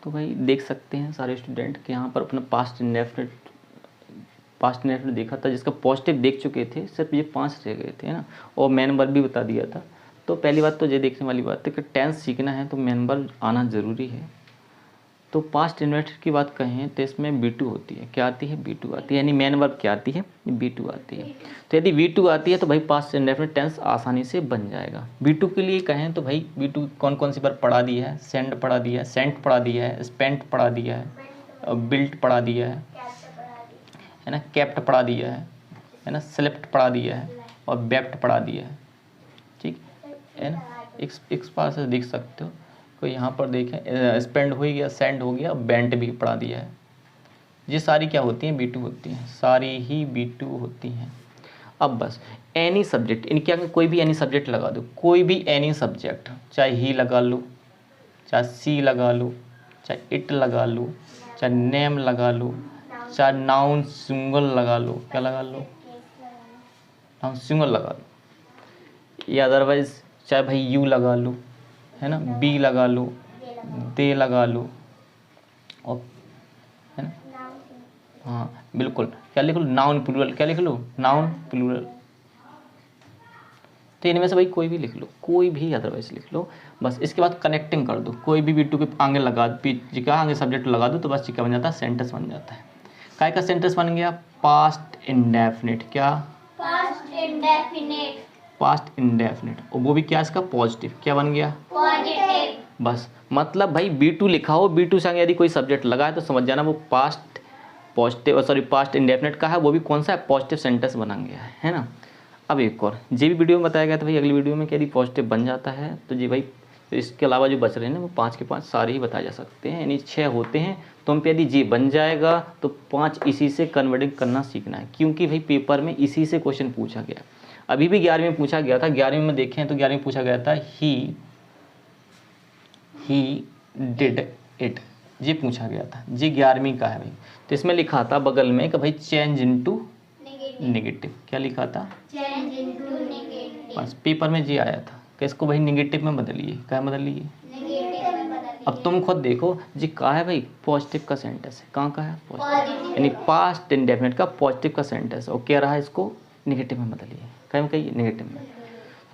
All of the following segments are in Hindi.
तो भाई देख सकते हैं सारे स्टूडेंट कि यहाँ पर अपना पास्ट इंडेफिनिट देखा था, जिसका पॉजिटिव देख चुके थे, सिर्फ ये 5 रह गए थे, है ना। और मेन वर्ब भी बता दिया था। तो पहली बात तो ये देखने वाली बात है कि टेंस सीखना है तो मेन वर्ब आना ज़रूरी है। तो पास्ट इंडेफिनिट की बात कहें तो इसमें V2 होती है। क्या आती है? V2 आती है। यानी मेन वर्ब क्या आती है? V2 आती है। तो यदि V2 आती है तो भाई पास्ट इंडेफिनिट टेंस आसानी से बन जाएगा। V2 के लिए कहें तो भाई V2 कौन कौन सी वर्ब पढ़ा दी है? सेंड पढ़ा दिया है, सेंट पढ़ा दिया है, स्पेंट पढ़ा दिया है, बिल्ट पढ़ा दिया है ना, केप्ट पढ़ा दिया है ना, स्लेप्ट पढ़ा दिया है और वेप्ट पढ़ा दिया है। ठीक है ना। एक बार से देख सकते हो, कोई यहाँ पर देखें स्पेंड हो गया, सेंड हो गया, बेंट भी पढ़ा दिया है। ये सारी क्या होती हैं? V2 होती हैं, सारी ही V2 होती हैं। अब बस एनी सब्जेक्ट, इनके आगे कोई भी एनी सब्जेक्ट लगा दो, कोई भी एनी सब्जेक्ट, चाहे ही लगा लो, चाहे सी लगा लो, चाहे इट लगा लो, चाहे नेम लगा लो, चाहे नाउन सिंगल लगा लो, क्या लगा लो? नाउन सिंगल लगा लो, या अदरवाइज चाहे भाई यू लगा लो, है ना, बी लगा लो, दे लगा लो, और है ना, हाँ बिल्कुल, क्या लिख लो? नाउन प्लूरल, क्या लिख लो? Noun plural. तो इनमें से भाई कोई भी लिख लो, कोई भी अदरवाइज लिख लो। बस इसके बाद कनेक्टिंग कर दो, कोई भी V2 के आगे लगा, जी आगे सब्जेक्ट लगा दो तो बस क्या बन जाता है? सेंटेंस बन जाता है। काय का सेंटेंस बन गया? Past indefinite. क्या? Past indefinite. पास्ट इंडेफिनिट, और वो भी क्या? इसका पॉजिटिव। क्या बन गया? पॉजिटिव। बस मतलब भाई V2 लिखा हो, V2 से आगे यदि कोई सब्जेक्ट लगा है तो समझ जाना वो past positive, sorry past indefinite का है, वो भी कौन सा है? पॉजिटिव सेंटेंस बना गया है ना। अब एक और जी भी वीडियो में बताया गया था भाई, अगली वीडियो में कि यदि पॉजिटिव बन जाता है तो जी भाई इसके अलावा जो बच रहे हैं वो 5 के 5 सारे ही बताए जा सकते हैं, यानी 6 होते हैं। तो हम पे यदि जी बन जाएगा तो 5 इसी से कन्वर्टिंग करना सीखना है, क्योंकि भाई पेपर में इसी से क्वेश्चन पूछा गया। अभी भी 11वीं में पूछा गया था, 11वीं में देखें तो 11वीं में पूछा गया था ही डिड इट, ये पूछा गया था, जी 11वीं का है भाई। तो इसमें लिखा था बगल में कि भाई चेंज इनटू नेगेटिव। क्या लिखा था? Change into negative. बस पेपर में जी आया था कि इसको भाई नेगेटिव में बदलिए। क्या बदलिए? नेगेटिव में बदलिए। अब तुम खुद देखो जी कहा है भाई पॉजिटिव का सेंटेंस है, कहाँ का है? पॉजिटिव। यानी पास्ट इंडेफिनिट का पॉजिटिव का सेंटेंस, और कह रहा है इसको नेगेटिव में बदलिए। क्या में कहिए? नेगेटिव में।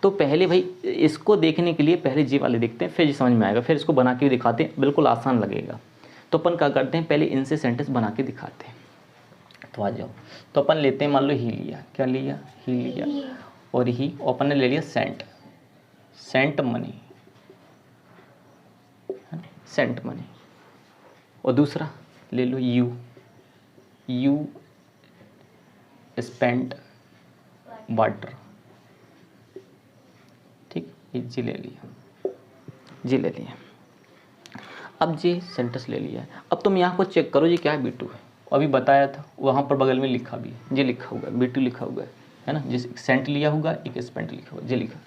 तो पहले भाई इसको देखने के लिए पहले जी वाले देखते हैं, फिर जी समझ में आएगा, फिर इसको बना के भी दिखाते हैं, बिल्कुल आसान लगेगा। तो अपन क्या करते हैं, पहले इनसे सेंटेंस बना के दिखाते हैं। तो आ जाओ, तो अपन लेते हैं, मान लो ही लिया। क्या लिया? ही लिया। और ही अपन ने ले लिया sent, sent money, sent money. और दूसरा ले लो यू स्पेंट वाटर। ठीक, ये जी ले लिया, जी ले लिया। अब जी सेंटेंस ले लिया है। अब तुम यहाँ को चेक करो जी क्या है? B2 है, अभी बताया था, वहाँ पर बगल में लिखा भी है, जी लिखा हुआ है, B2 लिखा हुआ है ना। जिस सेंट लिया होगा, एक स्पेंट लिखा हुआ, जी लिखा।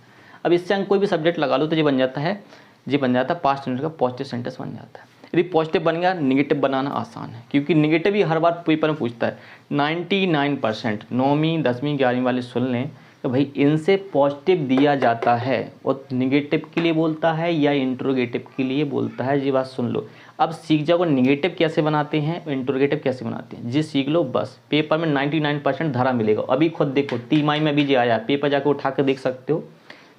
अब इससे हम कोई भी सब्जेक्ट लगा लो तो ये बन जाता है, जी बन जाता है पास्ट टेंस का पॉजिटिव सेंटेंस बन जाता है। यदि पॉजिटिव बन गया, नेगेटिव बनाना आसान है, क्योंकि नेगेटिव ही हर बार पेपर में पूछता है। 99% 9वीं 10वीं 11वीं वाले सुन लें कि भाई इनसे पॉजिटिव दिया जाता है, और नेगेटिव के लिए बोलता है या इंट्रोगेटिव के लिए बोलता है, ये बात सुन लो। अब सीख जाओ नेगेटिव कैसे बनाते हैं, इंट्रोगेटिव कैसे बनाते हैं, जी सीख लो, बस पेपर में 99% धरा मिलेगा। अभी खुद देखो, तिमाही में भी जी आया, पेपर जाकर उठा कर देख सकते हो,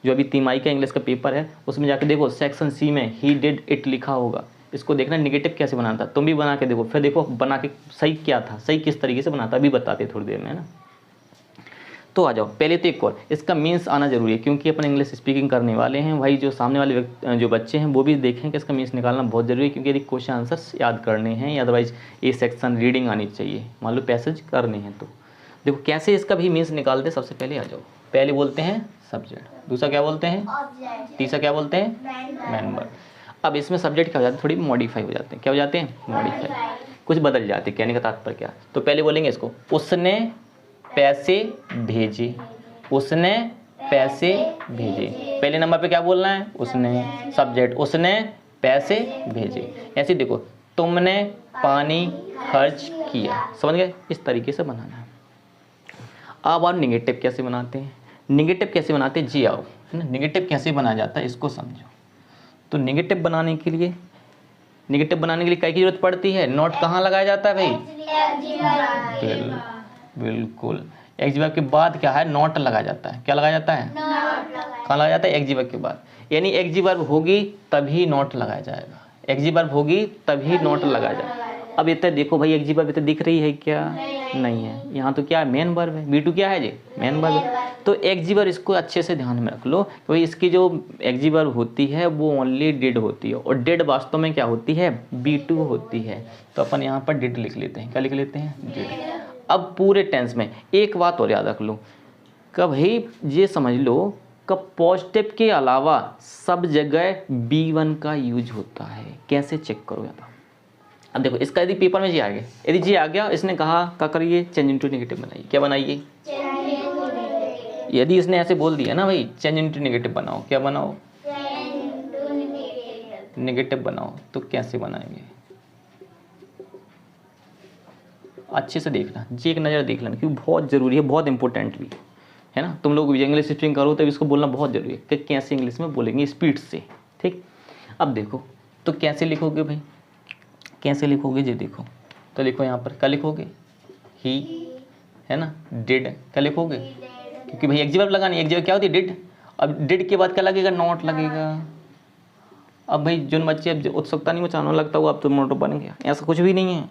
जो अभी तिमाही का इंग्लिश का पेपर है उसमें जाकर देखो, सेक्शन सी में ही डिड इट लिखा होगा। इसको देखना नेगेटिव कैसे बनाता, तुम भी बना के देखो, फिर देखो बना के सही क्या था, सही किस तरीके से बनाता, अभी बताते थोड़ी देर में, है ना। तो आ जाओ, पहले तो एक और इसका मीन्स आना जरूरी है, क्योंकि अपन इंग्लिश स्पीकिंग करने वाले हैं भाई। जो सामने वाले जो बच्चे हैं वो भी देखें कि इसका मीन्स निकालना बहुत ज़रूरी है, क्योंकि यदि क्वेश्चन आंसर्स याद करने हैं या अदरवाइज ये सेक्शन रीडिंग आनी चाहिए, मान लो पैसेज करने हैं। तो देखो कैसे इसका भी मीन्स निकालते। सबसे पहले आ जाओ, पहले बोलते हैं सब्जेक्ट, दूसरा क्या बोलते हैं? तीसरा क्या बोलते हैं? मेंबर। अब इसमें सब्जेक्ट क्या हो जाते हैं? थोड़ी मॉडिफाई हो जाते हैं। क्या हो जाते हैं? मॉडिफाई, कुछ बदल जाते हैं। कहने का तात्पर्य क्या? तो पहले बोलेंगे इसको, उसने पैसे भेजे, उसने पैसे भेजे। पहले नंबर पे क्या बोलना है? उसने, सब्जेक्ट, उसने पैसे भेजे। ऐसे देखो, तुमने पानी खर्च किया, समझ गए? इस तरीके से बनाना है। अब और निगेटिव कैसे बनाते हैं? निगेटिव कैसे बनाते हैं जी आओ, है ना। निगेटिव कैसे बनाया जाता है इसको समझो। तो निगेटिव बनाने के लिए नेगेटिव बनाने के लिए क्या की जरूरत पड़ती है, नॉट कहाँ लगाया जाता है भाई, बिल्कुल एग्जीवर्ब के बाद क्या है, नॉट लगाया जाता है। क्या लगाया जाता है, कहाँ लगाया जाता है, एग्जीवर्ब के बाद। यानी एग्जीवर्ब होगी तभी नॉट लगाया जाएगा, एग्जीवर्ब होगी तभी नॉट लगाया जाएगा। अब इतना देखो भाई, एग्जीवर्ब इतना दिख रही है क्या, नहीं है। यहाँ तो क्या है, मेन वर्ब है, B2 क्या है जी, मेन वर्ब है। तो एग्जीवर्ब इसको अच्छे से ध्यान में रख लो कि भाई इसकी जो एग्जीवर्ब होती है वो ओनली डिड होती है, और डिड वास्तव में क्या होती है, B2 होती है। तो अपन यहाँ पर डिड लिख लेते हैं, क्या लिख लेते हैं, डिड। अब पूरे टेंस में एक बात और याद रख लो कि भाई ये समझ लो कि पॉजिटिव के अलावा सब जगह B1 का यूज होता है। कैसे चेक करो यार, अब देखो इसका यदि पेपर में जी आ गया, यदि जी आ गया, इसने कहा क्या करिए, चेंज इनटू नेगेटिव बनाइए। क्या बनाइए, यदि इसने ऐसे बोल दिया ना भाई चेंज इनटू नेगेटिव बनाओ, क्या बनाओ, नेगेटिव बनाओ, तो कैसे बनाएंगे, अच्छे से देखना जी, एक नज़र देख लेना, क्योंकि बहुत ज़रूरी है, बहुत इंपॉर्टेंट भी है ना। तुम लोग इंग्लिश स्पीकिंग करो तो इसको बोलना बहुत ज़रूरी है कि कैसे इंग्लिश में बोलेंगे स्पीड से, ठीक। अब देखो तो कैसे लिखोगे भाई, कैसे लिखोगे जी, देखो तो लिखो यहाँ पर, क्या लिखोगे, ही है ना, डिड, क्या लिखोगे, क्योंकि भाई एग्जीवर्ब लगानी, एग्जीवर्ब क्या होती है, डिड। अब डिड के बाद क्या लगेगा, नॉट लगेगा। अब भाई जो बच्चे अब उत्सुकता नहीं मचाने लगता वो अब तो नोट बन गया, ऐसा कुछ भी नहीं है,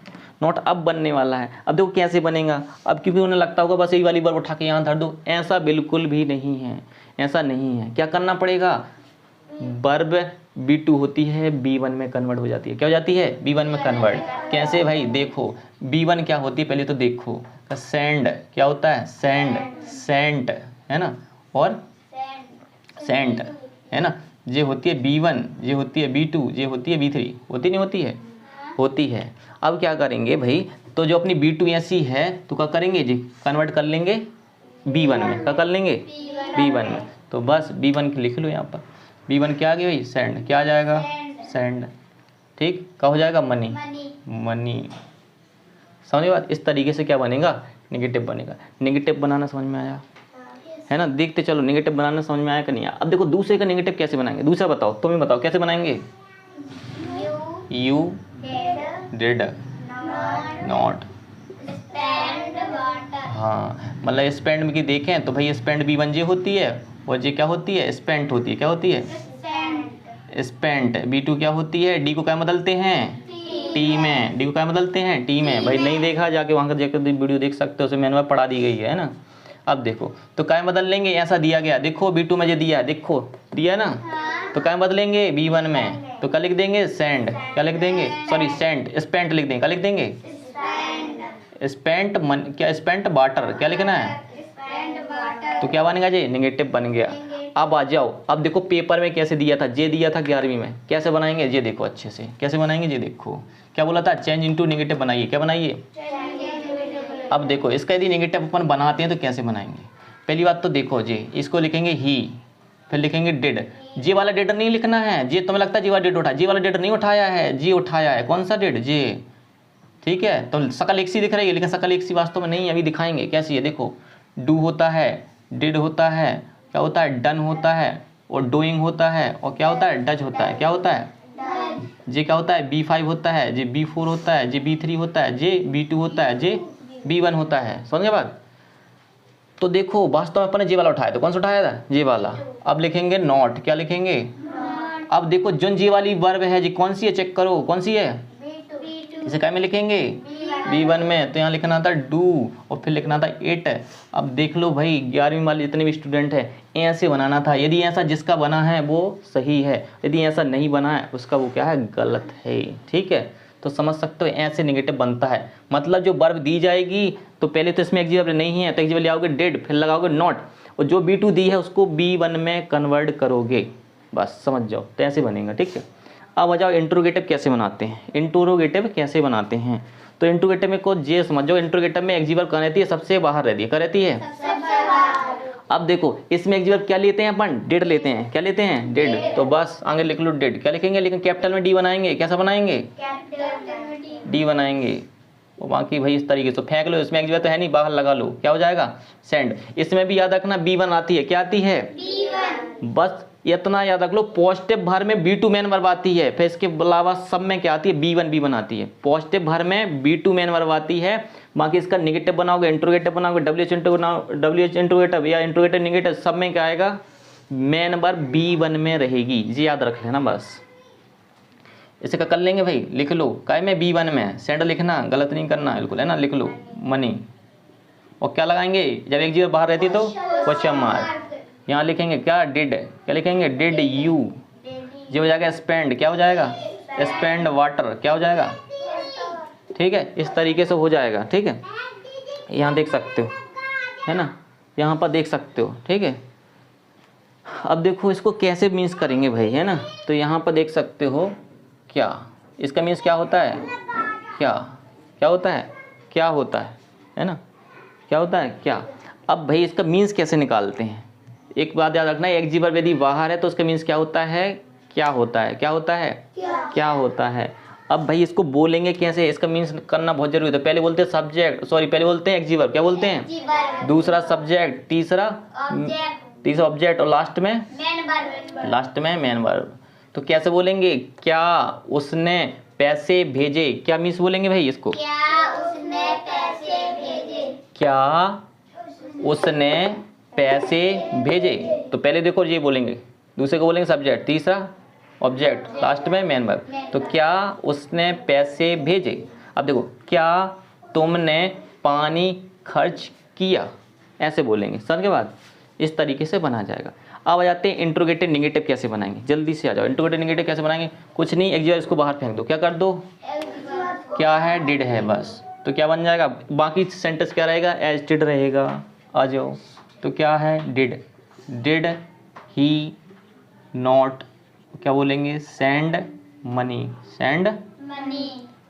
नोट अब बनने वाला है। अब देखो कैसे बनेगा, अब क्योंकि उन्हें लगता होगा बस यही वाली वर्ब उठा के यहाँ धर दो, ऐसा बिल्कुल भी नहीं है, ऐसा नहीं है। क्या करना पड़ेगा, वर्ब B2 होती है B1 में कन्वर्ट हो जाती है। क्या हो जाती है, B1 में कन्वर्ट। कैसे भाई, देखो B1 क्या होती है, पहले तो देखो, सेंड क्या होता है, सेंड, सेंट है ना, और सेंट है ना, ये होती है B1, ये होती है B2, ये होती है B3, होती नहीं होती है, होती है। अब क्या करेंगे भाई, तो जो अपनी B2 या C है तो क्या करेंगे जी, कन्वर्ट कर लेंगे B1 में, क्या कर लेंगे, B1 में। तो बस B1 लिख लो यहाँ पर, B1 क्या आ गया भाई, सेंड, क्या आ जाएगा, सेंड, ठीक। क्या हो जाएगा, मनी, मनी, समझे बात। इस तरीके से क्या बनेगा, नेगेटिव बनेगा। नेगेटिव बनाना समझ में आया है ना, देखते चलो नेगेटिव बनाना समझ में आया कि नहीं आया। अब देखो दूसरे का नेगेटिव कैसे बनाएंगे, दूसरा बताओ, तुम ही बताओ कैसे बनाएंगे, यू डिड नॉट, हाँ मतलब स्पेंड में की देखें तो भाई स्पेंड B1 जे होती है, और जे क्या होती है, स्पेंट होती है। क्या होती है, स्पेंट। B2 क्या होती है, डी को क्या बदलते हैं, टी में, डी को क्या बदलते हैं, टी में। भाई नहीं देखा, जाके वहाँ का जाकर वीडियो देख सकते हो, उसे मैंने पढ़ा दी गई है ना। अब देखो तो क्या बदल लेंगे, ऐसा दिया गया, देखो B2 में जो दिया है, देखो दिया ना, तो क्या बदलेंगे B1 में, तो क्या लिख देंगे, सेंड, क्या लिख देंगे, सॉरी सेंट, स्पेंट लिख देंगे, क्या लिख देंगे, स्पेंट, क्या स्पेंट वाटर, क्या लिखना है, तो क्या बनेगा जी, नेगेटिव बन गया। अब आ जाओ, अब देखो पेपर में कैसे दिया था, जे दिया था 11वीं में, कैसे बनाएंगे, ये देखो अच्छे से कैसे बनाएंगे, ये देखो क्या बोला था, चेंज इनटू नेगेटिव बनाइए। क्या बनाइए, अब देखो इसका यदि नेगेटिव अपन बनाते हैं तो कैसे बनाएंगे। पहली बात तो देखो जी, इसको लिखेंगे ही, फिर लिखेंगे डिड। जी वाला डिड नहीं लिखना है, जी तुम्हें लगता है जी वाला डिड उठा, जी वाला डिड नहीं उठाया है, जी उठाया है। कौन सा डिड, जी, ठीक है। तो शकल एक सी दिख रही है, लेकिन शकल एक सी वास्तव में नहीं है, अभी दिखाएंगे कैसी है। देखो डू होता है, डिड होता है, क्या होता है, डन होता है, और डूइंग होता है, और क्या होता है, डज होता है। क्या होता है, जे क्या होता है, B5 होता है, जे B4 होता है, जे B3 होता है, जे B2 होता है, जे B1 होता है। समझे बात। तो देखो वास्तव में अपन ने जे वाला उठाया, तो कौन सा उठाया था, जे वाला। अब लिखेंगे नॉट, क्या लिखेंगे, अब देखो जो जे वाली वर्ब है जी कौन सी है, चेक करो कौन सी है, इसे क्या में लिखेंगे, B1 में। तो यहाँ लिखना था डू, और फिर लिखना था इट। अब देख लो भाई 11वीं वाले जितने भी स्टूडेंट हैं, ऐसे बनाना था। यदि ऐसा जिसका बना है वो सही है, यदि ऐसा नहीं बना है उसका वो क्या है, गलत है, ठीक है। तो समझ सकते हो ऐसे नेगेटिव बनता है। मतलब जो वर्ब दी जाएगी तो पहले तो इसमें एग्जीवर्ब नहीं है तो एग्जीवर्ब ले आओगे डिड, फिर लगाओगे नॉट, और जो B2 दी है उसको B1 में कन्वर्ट करोगे, बस समझ जाओ। तो ऐसे बनेगा, ठीक है। अब आ जाओ इंट्रोगेटिव कैसे बनाते हैं, इंट्रोगेटिव कैसे बनाते हैं। तो इंट्रोगेटिव में को जे समझो, इंट्रोगेटिव में एग्जीवर्ब कहाँ रहती है, सबसे बाहर रहती है। क्या रहती है, अब देखो इसमें एग्जीवर्ब क्या लेते हैं अपन, डिड लेते हैं। क्या लेते हैं, डिड। तो बस आगे लिख लो डिड। क्या लिखेंगे, लेकिन कैपिटल में डी बनाएंगे। कैसा बनाएंगे, डी बनाएंगे। और बाकी भाई इस तरीके से फेंक लो, इसमें एग्जीवर्ब तो है नहीं, बाहर लगा लो, क्या हो जाएगा, सेंड। इसमें भी याद रखना B1 आती है, क्या आती है, B1। बस इतना याद रख लो, पॉजिटिव भर में B2 मेन वर्ब आती है, फिर इसके अलावा सब में क्या आती है, B1 आती है। पॉजिटिव भर में B2 मेन वर्ब आती है, बाकी इसका निगेटिव बनाओगे, इंट्रोगेटिव बनाओगे, WH इंट्रोगेटिव या इंट्रोगेटिव निगेटिव, सब में क्या आएगा, मेन वर्ब B1 में रहेगी। ये याद रख लेना बस। इसे क्या कर लेंगे भाई, लिख लो, काय में B1 में, सेंड लिखना, गलत नहीं करना बिल्कुल, है ना, लिख लो मनी। और क्या लगाएंगे, जब एक जीरो बाहर रहती तो क्वेश्चन मार्क। यहाँ लिखेंगे क्या, डिड, क्या लिखेंगे, डिड यू। जो हो जाएगा स्पेंड, क्या हो जाएगा, स्पेंड वाटर, क्या हो जाएगा, ठीक है, इस तरीके से हो जाएगा। ठीक है, यहाँ देख सकते हो, है ना, यहाँ पर देख सकते हो। ठीक है, अब देखो इसको कैसे मीन्स करेंगे भाई, है ना। तो यहाँ पर देख सकते हो क्या, इसका मीन्स क्या होता है, क्या, क्या होता है, क्या होता है ना, क्या होता है, क्या। अब भाई इसका मीन्स कैसे निकालते हैं, एक बात याद रखना, एक जी वर्ब यदि बाहर है तो उसका मीन्स क्या होता है, क्या होता है, क्या होता है, क्या होता है। अब भाई इसको बोलेंगे कैसे, इसका मीन्स करना बहुत जरूरी है। पहले बोलते हैं सब्जेक्ट, सॉरी पहले बोलते हैं एक जी वर्ब, क्या बोलते हैं, दूसरा सब्जेक्ट, तीसरा ऑब्जेक्ट, और लास्ट में मेन वर्ब। तो कैसे बोलेंगे, क्या उसने पैसे भेजे, क्या मीन्स बोलेंगे भाई इसको, क्या उसने पैसे भेजे, क्या उसने पैसे भेजे। तो पहले देखो ये बोलेंगे, दूसरे को बोलेंगे सब्जेक्ट, तीसरा ऑब्जेक्ट, लास्ट में मेन वर्ब। तो क्या उसने पैसे भेजे। अब देखो, क्या तुमने पानी खर्च किया, ऐसे बोलेंगे। समझ के बाद इस तरीके से बना जाएगा। अब आ जाते हैं इंट्रोगेटिव निगेटिव कैसे बनाएंगे, जल्दी से आ जाओ। इंट्रोगेटिव निगेटिव कैसे बनाएंगे, कुछ नहीं, एक जगह इसको बाहर फेंक दो, क्या कर दो, क्या है, डिड है, बस। तो क्या बन जाएगा, बाकी सेंटेंस क्या रहेगा, एज डिड रहेगा। आ जाओ, तो क्या है, डिड ही नॉट, क्या बोलेंगे, सेंड मनी, सेंड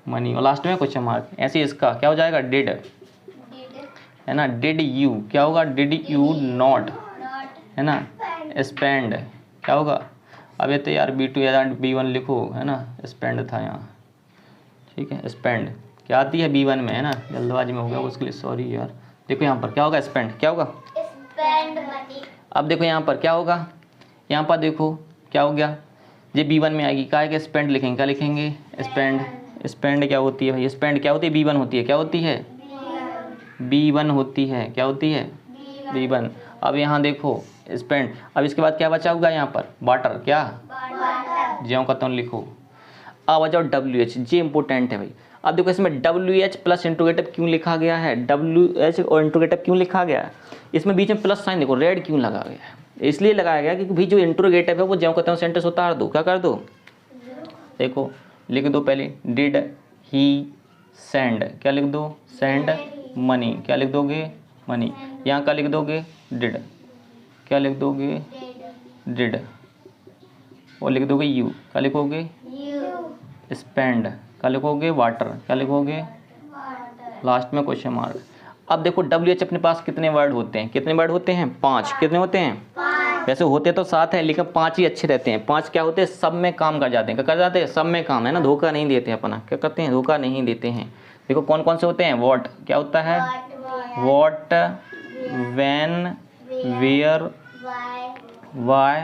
मनी, और लास्ट में क्वेश्चन मार्क। ऐसे इसका क्या हो जाएगा, डिड, है ना, डिड यू, क्या होगा, डिड यू नॉट, है ना, स्पेंड, क्या होगा। अब ये तो यार B2 या B1 लिखो, है ना, स्पेंड था यहाँ, ठीक है, स्पेंड क्या आती है B1 में, है ना, जल्दबाजी में हो गया उसके लिए सॉरी यार। देखो यहाँ पर क्या होगा, स्पेंड, क्या होगा, स्पेंड मनी। अब देखो यहाँ पर क्या होगा, यहाँ पर देखो क्या हो गया, ये B1 में आएगी, क्या आएगा, स्पेंड लिखेंगे, क्या लिखेंगे, स्पेंड। स्पेंड क्या होती है भाई, स्पेंड क्या होती है, B1 होती है, क्या होती है, B1 होती है, क्या होती है, B1। अब यहाँ देखो स्पेंड, अब इसके बाद क्या बचा होगा यहाँ पर, वाटर, क्या, ज्यों का तुम लिखो। अब आ जाओ WH, ये इंपॉर्टेंट है भाई। अब देखो इसमें WH प्लस इंट्रोगेटिव क्यों लिखा गया है, WH और इंट्रोगेटिव क्यों लिखा गया है, इसमें बीच में प्लस साइन देखो रेड क्यों लगा गया है, इसलिए लगाया गया क्योंकि भाई जो इंट्रोगेटिव है वो ज्यों कहते हैं सेंटेंस उतार दो, क्या कर दो, देखो लिख दो पहले, डिड ही सेंड, क्या लिख दो, सेंड मनी, क्या लिख दोगे, मनी। यहाँ क्या लिख दोगे, डिड, क्या लिख दोगे, डिड, और लिख दोगे यू, क्या लिखोगे, स्पेंड, क्या लिखोगे, वाटर, क्या लिखोगे, लास्ट में क्वेश्चन मार्क। अब देखो WH अपने पास कितने वर्ड होते हैं, कितने वर्ड होते हैं, 5। कितने होते हैं, वैसे होते तो 7 है लेकिन 5 ही अच्छे रहते हैं। 5 क्या होते हैं, सब में काम कर जाते हैं, क्या कर जाते हैं, सब में काम, है ना, धोखा नहीं देते हैं अपना, क्या करते हैं, धोखा नहीं देते हैं। देखो कौन कौन से होते हैं, वॉट, क्या होता है, what, when, where, why,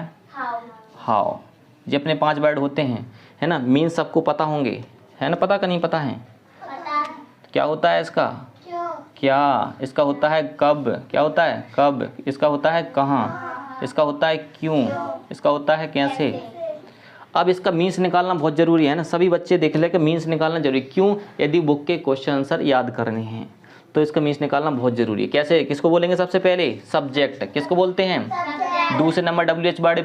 how, ये अपने 5 वर्ड होते हैं, है ना। मीन सबको पता होंगे, है ना, पता का नहीं पता है, क्या होता है इसका, क्या, इसका होता है कब, क्या होता है कब, इसका होता है कहाँ, इसका होता है क्यों, इसका होता है कैसे। अब इसका मीन्स निकालना बहुत ज़रूरी है ना, सभी बच्चे देख ले कि मीन्स निकालना जरूरी, क्यों, यदि बुक के क्वेश्चन आंसर याद करने हैं तो इसका मीन्स निकालना बहुत ज़रूरी है। कैसे, किसको बोलेंगे, सबसे पहले सब्जेक्ट, किसको बोलते हैं, दूसरे नंबर WH वर्ड